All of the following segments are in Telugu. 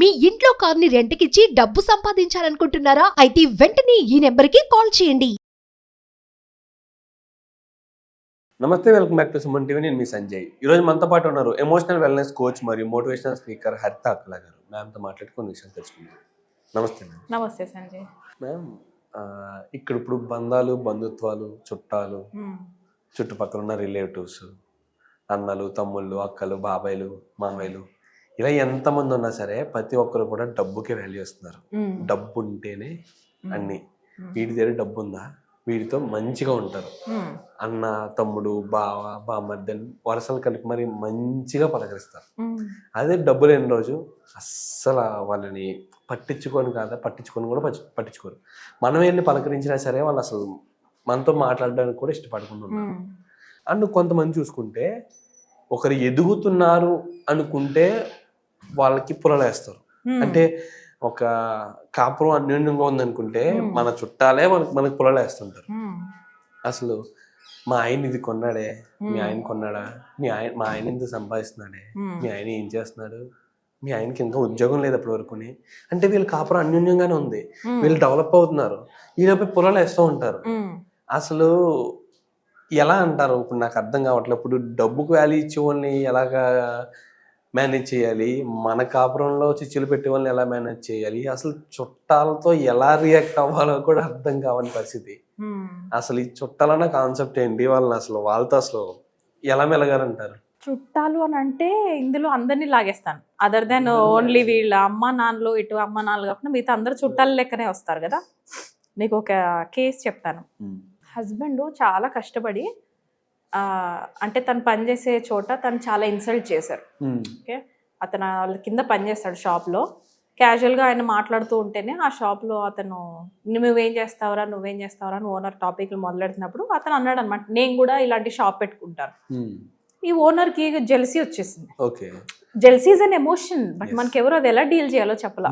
మీ ఇంట్లో కార్ని రెంట్కిచ్చి డబ్బు సంపాదించాలనుకుంటున్నారా? అయితే వెంటనే ఈ నెంబర్కి కాల్ చేయండి. నమస్తే, welcome back to Suman TV. నేను మీ సంజయ్. ఈరోజు మనతో పాటు ఉన్నారు ఎమోషనల్ వెల్నెస్ కోచ్ మరియు మోటివేషనల్ స్పీకర్ హరిత అక్కల గారు. మ్యామ్తో మాట్లాడి కొన్ని విషయాలు తెలుసుకుందాం. నమస్తే మ్యామ్. నమస్తే సంజయ్. మ్యామ్, ఇక్కడ ఇప్పుడు బంధాలు, బంధుత్వాలు, చుట్టాలు, చుట్టుపక్కల ఉన్న రిలేటివ్స్, అన్నలు, తమ్ముళ్ళు, అక్కలు, బాబాయిలు, మామయ్యలు, ఇలా ఎంతమంది ఉన్నా సరే ప్రతి ఒక్కరు కూడా డబ్బుకి వాల్యూ ఇస్తున్నారు. డబ్బు ఉంటేనే అన్ని. వీడి దగ్గర డబ్బు ఉందా, వీడితో మంచిగా ఉంటారు. అన్న, తమ్ముడు, బావ, బామ్మర్ది వరుసలు కలిపి మరి మంచిగా పలకరిస్తారు. అదే డబ్బు లేని రోజు అస్సలు వాళ్ళని పట్టించుకొని కూడా పట్టించుకోరు. మనం వెళ్ళి పలకరించినా సరే వాళ్ళు అసలు మనతో మాట్లాడడానికి కూడా ఇష్టపడకుండా ఉన్నారు. అండ్ కొంతమంది చూసుకుంటే ఒకరు ఎదుగుతున్నారు అనుకుంటే వాళ్ళకి పుల్లలేస్తారు. అంటే ఒక కాపురం అన్యోన్యంగా ఉందనుకుంటే మన చుట్టాలే మనకు పుల్లలేస్తుంటారు. అసలు మా ఆయన ఇది కొన్నాడే, మీ ఆయన కొన్నాడా, మా ఆయన ఎందుకు సంపాదిస్తున్నాడే, మీ ఆయన ఏం చేస్తున్నాడు, మీ ఆయనకి ఇంకా ఉద్యోగం లేదు అప్పటి వరకుని. అంటే వీళ్ళు కాపురం అన్యోన్యంగానే ఉంది, వీళ్ళు డెవలప్ అవుతున్నారు, వీళ్ళపై పుల్లలేస్తూ ఉంటారు. అసలు ఎలా అంటారు? ఇప్పుడు నాకు అర్థం కావట్లేదు. ఇప్పుడు డబ్బుకు వాల్యూ ఇచ్చే వాళ్ళని ఎలాగా మేనేజ్ చేయాలి, మన కాపురంలో చిచ్చులు పెట్టే వాళ్ళని ఎలా మేనేజ్ చేయాలి, అసలు చుట్టాలతో ఎలా రియాక్ట్ అవ్వాలో కూడా అర్థం కావని పరిస్థితి. అసలు ఈ చుట్టాలన్న కాన్సెప్ట్ ఏంటి, వాళ్ళని అసలు వాళ్ళతో అసలు ఎలా మెలగాలంటారు? చుట్టాలు అని అంటే ఇందులో అందరినీ లాగేస్తాను. అదర్ దెన్ ఓన్లీ వీళ్ళ అమ్మ నాన్నలు, ఇటు అమ్మ నాన్నలు కాకుండా మిగతా అందరు చుట్టాల లెక్కనే వస్తారు కదా. నీకు ఒక కేసు చెప్తాను. హస్బెండ్ చాలా కష్టపడి అంటే తను పనిచేసే చోట తను చాలా ఇన్సల్ట్ చేశారు. ఓకే, అతను వాళ్ళ కింద పనిచేస్తాడు షాప్లో. క్యాజువల్గా ఆయన మాట్లాడుతూ ఉంటేనే ఆ షాప్లో అతను నువ్వేం చేస్తావురా అని ఓనర్ టాపిక్లు మొదలెడుతున్నప్పుడు అతను అన్నాడు అనమాట, నేను కూడా ఇలాంటి షాప్ పెట్టుకుంటాను. ఈ ఓనర్కి జెల్సీ వచ్చేసింది. Jealousy is an emotion, but మనకి ఎవరు అది ఎలా డీల్ చేయాలో చెప్పలా.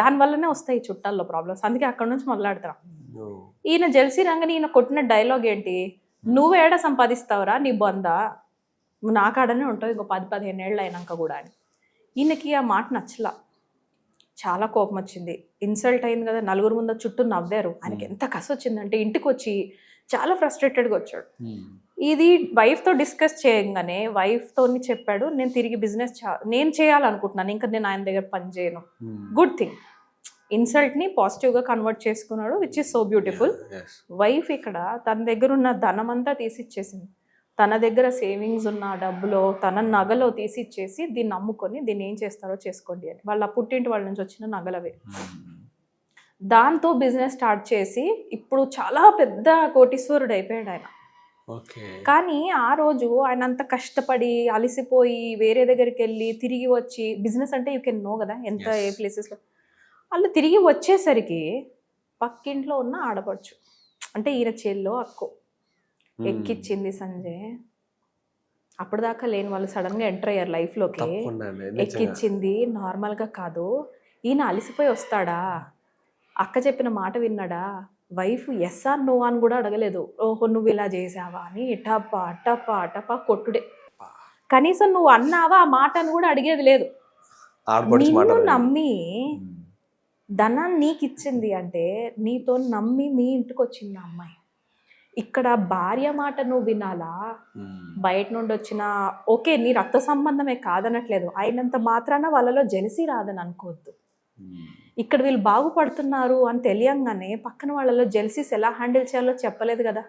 దానివల్లనే వస్తాయి చుట్టాల్లో ప్రాబ్లమ్స్. అందుకే అక్కడ నుంచి మొదలెడతాం. ఈయన జెల్సీ రంగని ఈయన కొట్టిన డైలాగ్ ఏంటి, నువ్వేడ సంపాదిస్తావురా నీ బొందా, నా కాడనే ఉంటావు ఇంకో 10-15 ఏళ్ళు అయినాక కూడా అని. ఈయనకి ఆ మాట నచ్చలా, చాలా కోపం వచ్చింది. ఇన్సల్ట్ అయింది కదా, నలుగురు ముందు చుట్టూ నవ్వారు. ఆయనకి ఎంత కసి వచ్చిందంటే ఇంటికి వచ్చి చాలా ఫ్రస్ట్రేటెడ్గా వచ్చాడు. ఇది వైఫ్తో డిస్కస్ చేయగానే వైఫ్తో చెప్పాడు, నేను తిరిగి బిజినెస్ నేను చేయాలనుకుంటున్నాను, ఇంకా నేను ఆయన దగ్గర పని చేయను. Good thing. ఇన్సల్ట్ని పాజిటివ్గా కన్వర్ట్ చేసుకున్నాడు, which is so beautiful. Wife ఇక్కడ తన దగ్గర ఉన్న ధనం అంతా తీసిచ్చేసింది. తన దగ్గర సేవింగ్స్ ఉన్న డబ్బులో తన నగలో తీసిచ్చేసి దీన్ని అమ్ముకొని దీన్ని ఏం చేస్తారో చేసుకోండి అని, వాళ్ళ పుట్టింటి వాళ్ళ నుంచి వచ్చిన నగలవే. దాంతో బిజినెస్ స్టార్ట్ చేసి ఇప్పుడు చాలా పెద్ద కోటీశ్వరుడు అయిపోయాడు ఆయన. కానీ ఆ రోజు ఆయన అంత కష్టపడి అలసిపోయి వేరే దగ్గరికి వెళ్ళి తిరిగి వచ్చి, బిజినెస్ అంటే యూ కెన్ నో కదా ఎంత ఏ ప్లేసెస్లో, వాళ్ళు తిరిగి వచ్చేసరికి పక్కింట్లో ఉన్న ఆడపడుచు అంటే ఈయన చెల్లో అక్కో ఎక్కిచ్చింది సంజయ్. అప్పటిదాకా లేని వాళ్ళు సడన్గా ఎంటర్ అయ్యారు లైఫ్లోకి. ఎక్కిచ్చింది నార్మల్గా కాదు, ఈయన అలసిపోయి వస్తాడా, అక్క చెప్పిన మాట విన్నాడా, వైఫ్ ఎస్ ఆర్ నో అని కూడా అడగలేదు. ఓహో నువ్వు ఇలా చేసావా అని టపా టపా టపా కొట్టుడే. కనీసం నువ్వు అన్నావా ఆ మాట అని కూడా అడిగేది లేదు. నిన్ను నమ్మి ధనాన్ని నీకు ఇచ్చింది అంటే నీతో నమ్మి మీ ఇంటికి వచ్చింది అమ్మాయి. ఇక్కడ భార్య మాట నువ్వు వినాలా, బయట నుండి వచ్చిన ఓకే నీ రక్త సంబంధమే కాదనట్లేదు, అయినంత మాత్రాన వాళ్ళలో జెలసీ రాదని అనుకోవద్దు. ఇక్కడ వీళ్ళు బాగుపడుతున్నారు అని తెలియంగానే పక్కన వాళ్ళలో జెలసీస్ ఎలా హ్యాండిల్ చేయాలో చెప్పలేదు కదా.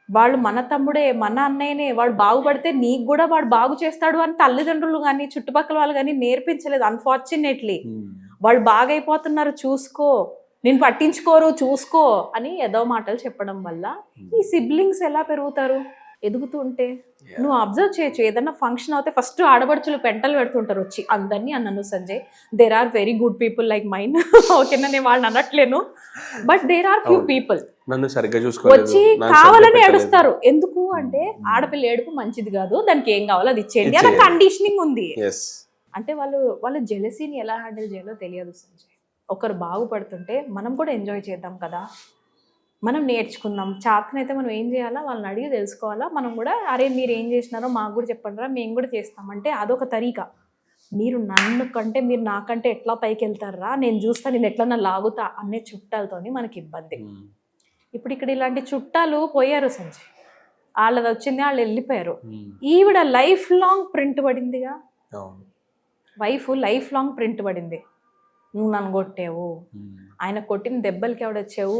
వాళ్ళు మన తమ్ముడే మన అన్నయ్యనే, వాడు బాగుపడితే నీకు కూడా వాడు బాగు చేస్తాడు అని తల్లిదండ్రులు కానీ చుట్టుపక్కల వాళ్ళు కానీ నేర్పించలేదు. అన్ఫార్చునేట్లీ వాళ్ళు బాగైపోతున్నారు చూసుకో, నేను పట్టించుకోరు చూసుకో అని ఏదో మాటలు చెప్పడం వల్ల ఈ సిబ్లింగ్స్ ఎలా పెరుగుతారు ఎదుగుతూ ఉంటే. నువ్వు అబ్జర్వ్ చేయొచ్చు, ఏదన్నా ఫంక్షన్ అవుతే ఫస్ట్ ఆడబడుచులు పెంటలు పెడుతుంటారు వచ్చి అందరినీ. అన్నాను Sanjay, there are very good people like mine. ఓకేనా, నేను వాళ్ళని అనట్లేను, but there are few people వచ్చి కావాలని ఏడుస్తారు. ఎందుకు అంటే ఆడపిల్ల ఏడుపు మంచిది కాదు, దానికి ఏం కావాలో అది ఇచ్చేయండి అలా కండిషనింగ్ ఉంది. అంటే వాళ్ళ జెలసీని ఎలా హ్యాండిల్ చేయాలో తెలియదు సంజయ్. ఒకరు బాగుపడుతుంటే మనం కూడా ఎంజాయ్ చేద్దాం కదా, మనం నేర్చుకుందాం. చాతనైతే మనం ఏం చేయాలా వాళ్ళని అడిగి తెలుసుకోవాలా. మనం కూడా అరే మీరు ఏం చేసినారో మాకు కూడా చెప్పండి రా, మేము కూడా చేస్తామంటే అదొక తరీకా. మీరు నన్ను కంటే మీరు నాకంటే ఎట్లా పైకి వెళ్తారా, నేను చూస్తా, నేను ఎట్లన్నా లాగుతా అనే చుట్టాలతోని మనకి ఇబ్బంది. ఇప్పుడు ఇక్కడ ఇలాంటి చుట్టాలు పోయారు సంజయ్, వాళ్ళది వచ్చింది, వాళ్ళు వెళ్ళిపోయారు. ఈవిడ లైఫ్ లాంగ్ ప్రింట్ పడిందిగా, వైఫ్ లైఫ్ లాంగ్ ప్రింట్ పడింది. నువ్వు నన్ను కొట్టావు, ఆయన కొట్టిన దెబ్బలకి ఆవిడ చెవు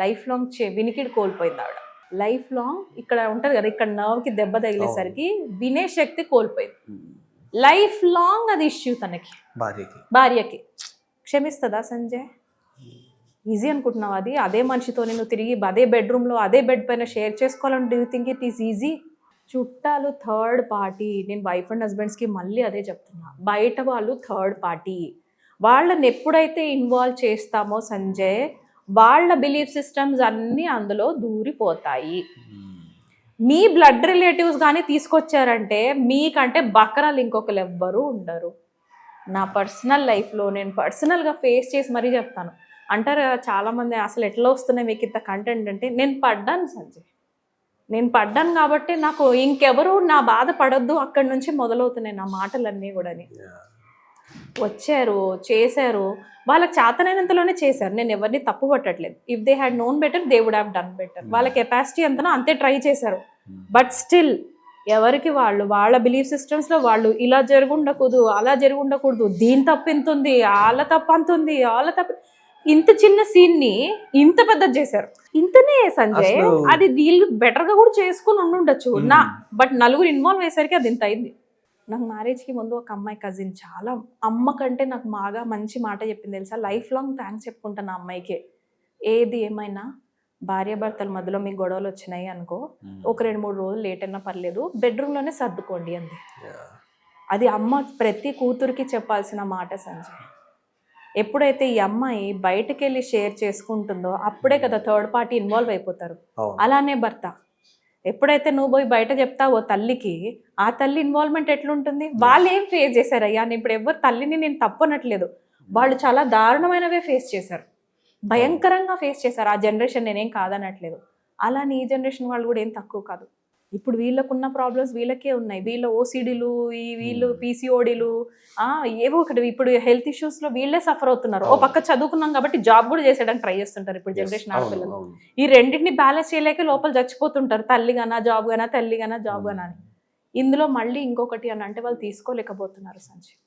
లైఫ్ లాంగ్ వినికిడి కోల్పోయింది. ఆవిడ లైఫ్ లాంగ్ ఇక్కడ ఉంటది కదా, ఇక్కడ నర్వ్కి దెబ్బ తగిలేసరికి వినే శక్తి కోల్పోయింది. లైఫ్ లాంగ్ అది ఇష్యూ తనకి, భార్యకి. క్షమిస్తుందా సంజయ్? ఈజీ అనుకుంటున్నావు అది? అదే మనిషితో నేను తిరిగి అదే బెడ్రూమ్లో అదే బెడ్ పైన షేర్ చేసుకోవాలని do you think it is easy? చుట్టాలు థర్డ్ పార్టీ. నేను వైఫ్ అండ్ హస్బెండ్స్కి మళ్ళీ అదే చెప్తున్నా, బయట వాళ్ళు థర్డ్ పార్టీ. వాళ్ళని ఎప్పుడైతే ఇన్వాల్వ్ చేస్తామో సంజయ్, వాళ్ళ బిలీఫ్ సిస్టమ్స్ అన్నీ అందులో దూరిపోతాయి. మీ బ్లడ్ రిలేటివ్స్ కానీ తీసుకొచ్చారంటే మీకంటే బకరాలు ఇంకొకరు ఎవ్వరూ ఉండరు. నా పర్సనల్ లైఫ్లో నేను పర్సనల్గా ఫేస్ చేసి మరీ చెప్తాను. అంటారు కదా చాలామంది, అసలు ఎట్లా వస్తున్నాయి మీకు ఇంత కంటెంట్ అంటే, నేను పడ్డాను సంజయ్, నేను పడ్డాను కాబట్టి నాకు ఇంకెవరు నా బాధ పడొద్దు అక్కడి నుంచి మొదలవుతున్నాయి నా మాటలన్నీ కూడా. వచ్చారు, చేశారు, వాళ్ళకి చేతనైనంతలోనే చేశారు. నేను ఎవరిని తప్పు పట్టట్లేదు. If they had known better they would have done better. వాళ్ళ కెపాసిటీ ఎంతనో అంతే ట్రై చేశారు. బట్ స్టిల్ ఎవరికి వాళ్ళు వాళ్ళ బిలీఫ్ సిస్టమ్స్లో వాళ్ళు ఇలా జరుగుండకూడదు, అలా జరుగుండకూడదు, దీని తప్పు ఇంత ఉంది, వాళ్ళ తప్పు అంత ఉంది, వాళ్ళ తప్పు. ఇంత చిన్న సీన్ని ఇంత పెద్దది చేశారు. ఇంతనే సంజయ్, అది వీళ్ళు బెటర్గా కూడా చేసుకుని ఉండుండొచ్చు నా, బట్ నలుగురు ఇన్వాల్వ్ అయ్యేసరికి అది ఇంత అయింది. నాకు మ్యారేజ్కి ముందు ఒక అమ్మాయి కజిన్, చాలా అమ్మ కంటే నాకు బాగా మంచి మాట చెప్పింది తెలుసా. లైఫ్ లాంగ్ థ్యాంక్స్ చెప్పుకుంటాను ఆ అమ్మాయికి. ఏది ఏమైనా భార్యాభర్తల మధ్యలో మీకు గొడవలు వచ్చినాయి అనుకో, ఒక 2-3 రోజులు లేట్ అయినా పర్లేదు, బెడ్రూమ్లోనే సర్దుకోండి అంది. అది అమ్మ ప్రతి కూతురికి చెప్పాల్సిన మాట సంజయ్. ఎప్పుడైతే ఈ అమ్మాయి బయటకు వెళ్ళి షేర్ చేసుకుంటుందో అప్పుడే కదా థర్డ్ పార్టీ ఇన్వాల్వ్ అయిపోతారు. అలానే భర్త, ఎప్పుడైతే నువ్వు పోయి బయట చెప్తావో తల్లికి, ఆ తల్లి ఇన్వాల్వ్మెంట్ ఎట్లుంటుంది? వాళ్ళు ఏం ఫేస్ చేశారయ్యా? ఇప్పుడు ఎవరు తల్లిని నేను తప్పనట్లేదు, వాళ్ళు చాలా దారుణమైనవే ఫేస్ చేశారు, భయంకరంగా ఫేస్ చేశారు. ఆ జనరేషన్ నేనేం కాదనట్లేదు. అలానే ఈ జనరేషన్ వాళ్ళు కూడా ఏం తక్కువ కాదు. ఇప్పుడు వీళ్ళకున్న ప్రాబ్లమ్స్ వీళ్ళకే ఉన్నాయి. వీళ్ళ ఓసిడీలు, వీళ్ళు పీసీఓడీలు, ఏవో ఒకటి. ఇప్పుడు హెల్త్ ఇష్యూస్లో వీళ్ళే సఫర్ అవుతున్నారు. ఓ పక్క చదువుకున్నాం కాబట్టి జాబ్ కూడా చేసేయడానికి ట్రై చేస్తుంటారు ఇప్పుడు జనరేషన్ ఆడపిల్లలు. ఈ రెండింటిని బ్యాలెన్స్ చేయలేక లోపల చచ్చిపోతుంటారు, తల్లిగానా జాబ్ గానా, తల్లిగానా జాబ్ గానా అని. ఇందులో మళ్ళీ ఇంకొకటి అని అంటే వాళ్ళు తీసుకోలేకపోతున్నారు సంజయ్.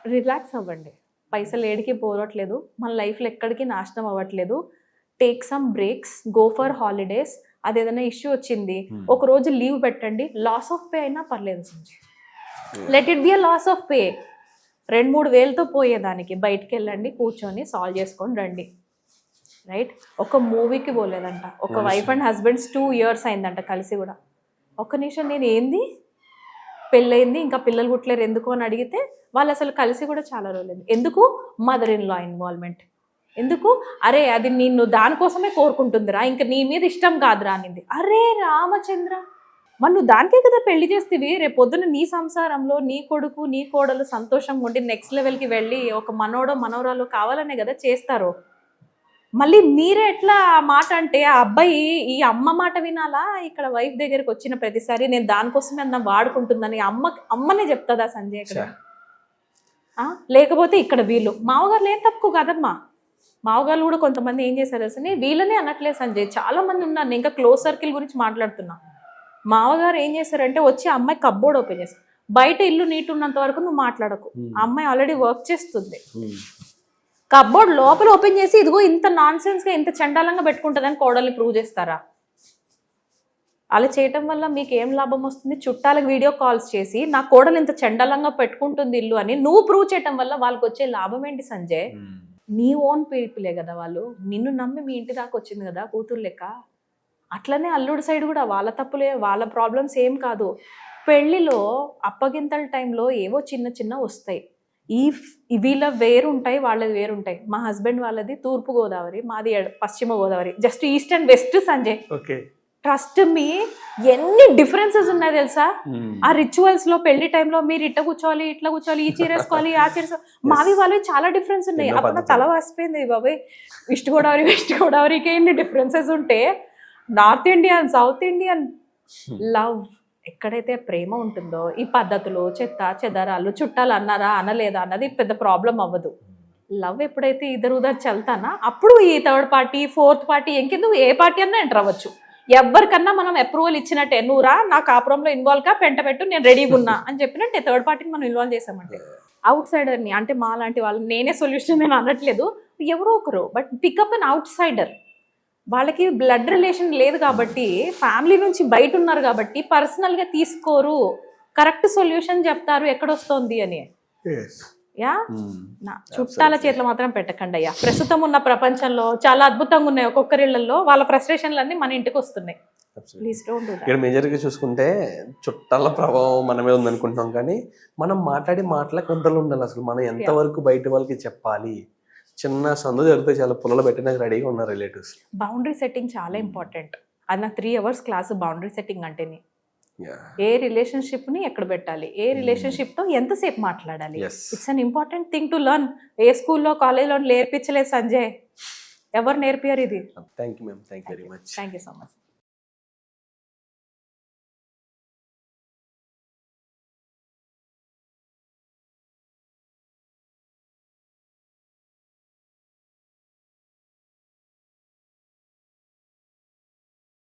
రిలాక్స్ అవ్వండి, పైసలు ఏడికి పోవట్లేదు, మన లైఫ్లో ఎక్కడికి నాశనం అవ్వట్లేదు. Take some breaks, go for holidays. అదేదైనా ఇష్యూ వచ్చింది, ఒక రోజు లీవ్ పెట్టండి, లాస్ ఆఫ్ పే అయినా పర్లేదు Sanjay, let it be a loss of pay. 2-3 వేలతో పోయేదానికి బయటికి వెళ్ళండి, కూర్చొని సాల్వ్ చేసుకొని రండి. రైట్? ఒక మూవీకి పోలేదంట, ఒక వైఫ్ అండ్ హస్బెండ్స్ 2 years అయిందంట కలిసి కూడా. ఒక్క నిమిషం, నేను ఏంది పెళ్ళయింది ఇంకా పిల్లలు పుట్టలేరు ఎందుకు అని అడిగితే వాళ్ళు అసలు కలిసి కూడా చాలా రోజులేదు. ఎందుకు? Mother in law involvement. ఎందుకు? అరే అది నిన్ను దానికోసమే కోరుకుంటుందిరా, ఇంకా నీ మీద ఇష్టం కాదురా అనింది. అరే రామచంద్ర, మరి నువ్వు దానికే కదా పెళ్లి చేస్తేవి, రేపు పొద్దున నీ సంసారంలో నీ కొడుకు నీ కోడలు సంతోషంగా ఉండి నెక్స్ట్ లెవెల్కి వెళ్ళి ఒక మనోడో మనవరాలు కావాలనే కదా చేస్తారు. మళ్ళీ మీరే ఎట్లా మాట అంటే, ఆ అబ్బాయి ఈ అమ్మ మాట వినాలా? ఇక్కడ వైఫ్ దగ్గరికి వచ్చిన ప్రతిసారి నేను దానికోసమే అన్న వాడుకుంటుందని అమ్మనే చెప్తుందా సంజయ్ ఇక్కడ? లేకపోతే ఇక్కడ వీళ్ళు మామగారులు ఏం తక్కువ కదమ్మా. మామగారు కూడా కొంతమంది ఏం చేశారు అసలు, వీళ్ళనే అనట్లేదు సంజయ్, చాలా మంది ఉన్నారు. నేను ఇంకా క్లోజ్ సర్కిల్ గురించి మాట్లాడుతున్నా. మామగారు ఏం చేశారంటే వచ్చి అమ్మాయి కబ్బోర్డ్ ఓపెన్ చేస్తారు, బయట ఇల్లు నీట్ ఉన్నంత వరకు నువ్వు మాట్లాడకు, ఆ అమ్మాయి ఆల్రెడీ వర్క్ చేస్తుంది. కబ్బోర్డ్ లోపల ఓపెన్ చేసి ఇదిగో ఇంత నాన్ సెన్స్గా ఇంత చండాలంగా పెట్టుకుంటుందని కోడల్ని ప్రూవ్ చేస్తారా? అలా చేయటం వల్ల మీకు ఏం లాభం వస్తుంది? చుట్టాలకు వీడియో కాల్స్ చేసి నా కోడలు ఇంత చండాలంగా పెట్టుకుంటుంది ఇల్లు అని నువ్వు ప్రూవ్ చేయటం వల్ల వాళ్ళకి వచ్చే లాభం ఏంటి సంజయ్? నీ ఓన్ పీపులే కదా వాళ్ళు, నిన్ను నమ్మి మీ ఇంటి దాకా వచ్చింది కదా కూతురు లెక్క. అట్లనే అల్లుడి సైడ్ కూడా వాళ్ళ తప్పులే, వాళ్ళ ప్రాబ్లమ్స్ ఏం కాదు. పెళ్లిలో అప్పగింతల టైంలో ఏవో చిన్న వస్తాయి. వీళ్ళ వేరుంటాయి, వాళ్ళది వేరుంటాయి. మా హస్బెండ్ వాళ్ళది తూర్పు గోదావరి, మాది పశ్చిమ Godavari, just east and west Sanjay. Trust me, ఎన్ని డిఫరెన్సెస్ ఉన్నాయి తెలుసా? ఆ రిచువల్స్ లో పెళ్లి టైంలో మీరు ఇట్లా కూర్చోవాలి, ఇట్లా కూర్చోవాలి, ఈ చీర వేసుకోవాలి, ఆ చీర, మావి వాళ్ళవి చాలా డిఫరెన్స్ ఉన్నాయి. అప్పుడు తల వాసిపోయింది బాబాయ్. ఈస్ట్ గోదావరి వెస్ట్ గోదావరికి ఎన్ని డిఫరెన్సెస్ ఉంటే north Indian south Indian love ఎక్కడైతే ప్రేమ ఉంటుందో ఈ పద్ధతులు, చెత్త చెదరాలు, చుట్టాలు అన్నారా అనలేదా అన్నది పెద్ద ప్రాబ్లం అవ్వదు. లవ్ ఎప్పుడైతే ఇద్దరు చల్తానా అప్పుడు ఈ థర్డ్ పార్టీ, ఫోర్త్ పార్టీ ఇంకెందుకు ఏ పార్టీ అన్నా ఎంటర్ అవ్వచ్చు. ఎవరికన్నా మనం అప్రూవల్ ఇచ్చినట్టే, నువ్వురా నా కాపురంలో ఇన్వాల్వ్ కా, పెంట పెట్టు, నేను రెడీగా ఉన్నా అని చెప్పినట్టే థర్డ్ పార్టీని మనం ఇన్వాల్వ్ చేసామంటే. అవుట్ సైడర్ని అంటే మా లాంటి వాళ్ళు, నేనే సొల్యూషన్ నేను అనట్లేదు, ఎవరో ఒకరు, but pickup an outsider. వాళ్ళకి బ్లడ్ రిలేషన్ లేదు కాబట్టి, ఫ్యామిలీ నుంచి బయట ఉన్నారు కాబట్టి పర్సనల్గా తీసుకోరు, కరెక్ట్ సొల్యూషన్ చెప్తారు ఎక్కడొస్తోంది అని. యా, నా చుట్టాల చేతిలో మాత్రం పెట్టకండి అయ్యా. ప్రస్తుతం ఉన్న ప్రపంచంలో చాలా అద్భుతంగా ఉన్నాయి ఒక్కొక్కరిళ్లలో, వాళ్ళ ఫ్రస్ట్రేషన్లన్నీ మన ఇంటికి వస్తున్నాయి. Please don't do that. ఇక్కడ మేజర్గా చూసుకుంటే చుట్టాల ప్రభావం మన మీద ఉందనుకుంటున్నాం, కానీ మనం మాట్లాడే మాటల కంట్రోల్ ఉండాలి. అసలు మనం ఎంతవరకు బయట వాళ్ళకి చెప్పాలి, చిన్న సందు జరిగితే చాలా పుల్లలు పెట్టడానికి రెడీగా ఉన్నారు రిలేటివ్స్. బౌండరీ సెట్టింగ్ చాలా ఇంపార్టెంట్. అది నాకు 3 hours క్లాస్ బౌండరీ సెట్టింగ్ అంటేనే. ఏ రిలేషన్షిప్ని ఎక్కడ పెట్టాలి, ఏ రిలేషన్షిప్తో ఎంతసేపు మాట్లాడాలి, it's an important thing to learn. ఏ స్కూల్లో కాలేజ్లో నేర్పించలేదు సంజయ్, ఎవరు నేర్పారు ఇది? Thank you ma'am, thank you very much. Thank you so much.